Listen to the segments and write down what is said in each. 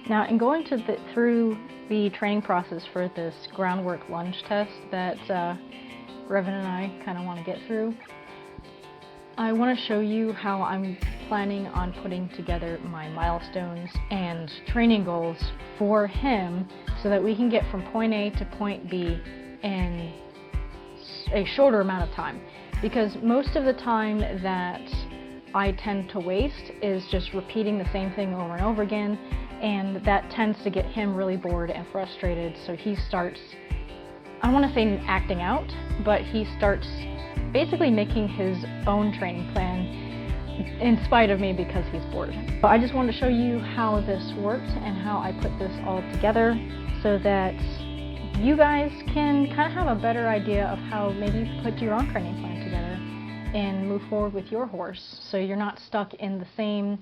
Now, in going through the training process for this groundwork lunge test that Revan and I kind of want to get through, I want to show you how I'm planning on putting together my milestones and training goals for him so that we can get from point A to point B in a shorter amount of time. Because most of the time that I tend to waste is just repeating the same thing over and over again, and that tends to get him really bored and frustrated, so he starts, I want to say acting out, but he starts basically making his own training plan in spite of me because he's bored. So I just wanted to show you how this works and how I put this all together so that you guys can kind of have a better idea of how maybe you put your own training plan together and move forward with your horse, so you're not stuck in the same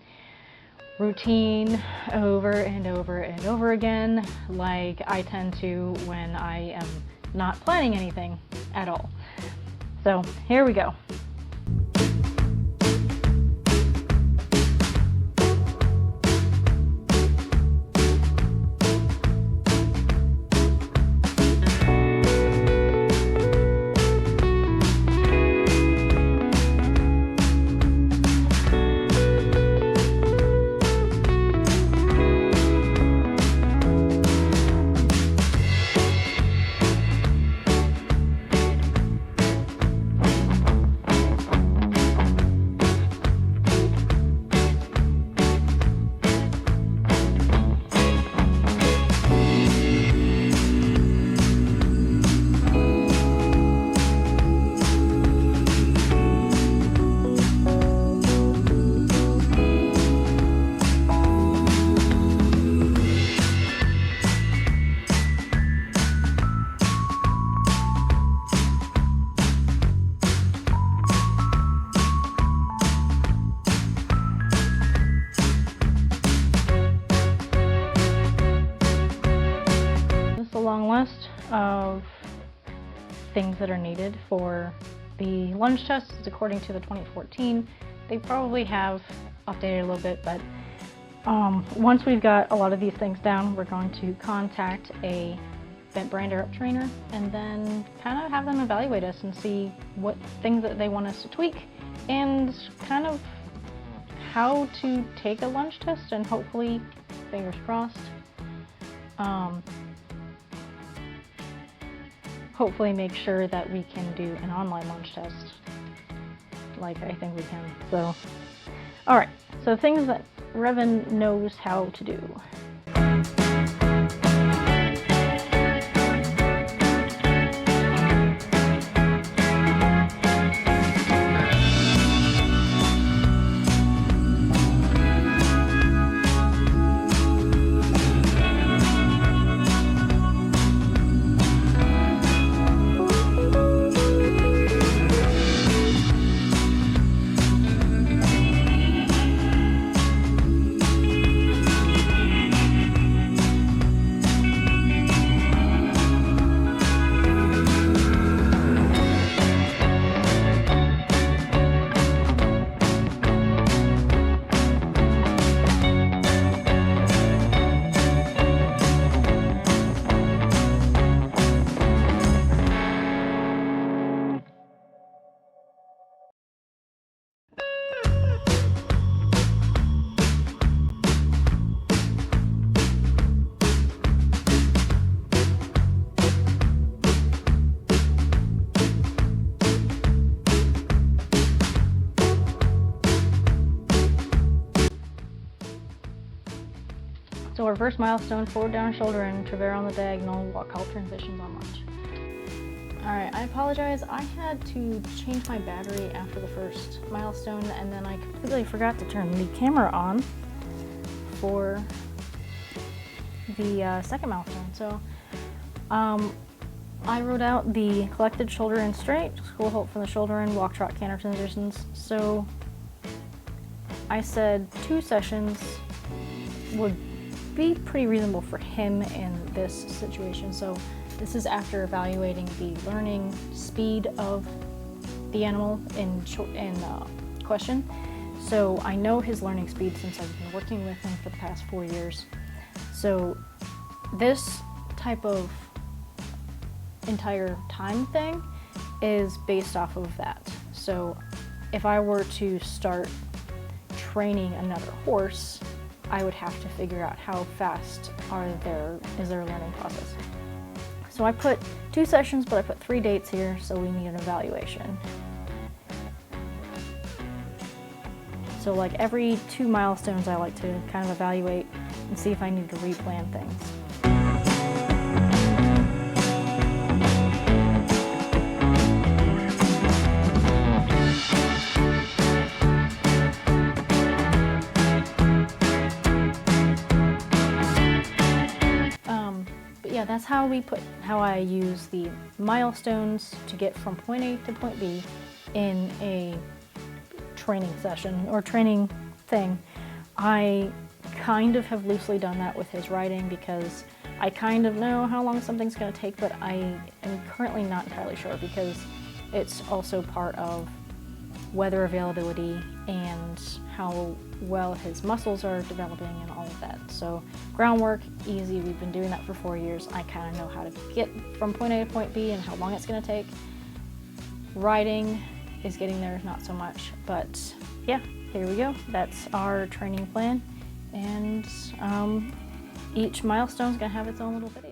routine over and over and over again like I tend to when I am not planning anything at all. So here we go. Long list of things that are needed for the lunge test is according to the 2014. They probably have updated a little bit, but once we've got a lot of these things down, we're going to contact a bent brander up trainer and then kind of have them evaluate us and see what things that they want us to tweak and kind of how to take a lunge test, and hopefully, fingers crossed, hopefully make sure that we can do an online lunge test like I think we can. So, alright, so things that Revan knows how to do. So our first milestone, forward down shoulder and Trevera on the diagonal, walk halt transitions on lunge. Alright, I apologize. I had to change my battery after the first milestone, and then I completely forgot to turn the camera on for the second milestone. So I wrote out the collected shoulder in straight, school halt from the shoulder in, walk trot canter transitions. So I said 2 sessions would be pretty reasonable for him in this situation. So this is after evaluating the learning speed of the animal in question. So I know his learning speed since I've been working with him for the past 4 years. So this type of entire time thing is based off of that. So if I were to start training another horse, I would have to figure out how fast is their learning process. So I put 2 sessions, but I put 3 dates here, so we need an evaluation. So like every 2 milestones, I like to kind of evaluate and see if I need to replan things. Yeah, that's how I use the milestones to get from point A to point B in a training session or training thing. I kind of have loosely done that with his riding because I kind of know how long something's going to take, but I am currently not entirely sure because it's also part of weather availability and how well his muscles are developing and all of that. So groundwork, easy, we've been doing that for 4 years. I kind of know how to get from point A to point B and how long it's going to take. Riding is getting there, not so much, but yeah, here we go. That's our training plan, and each milestone is going to have its own little bit.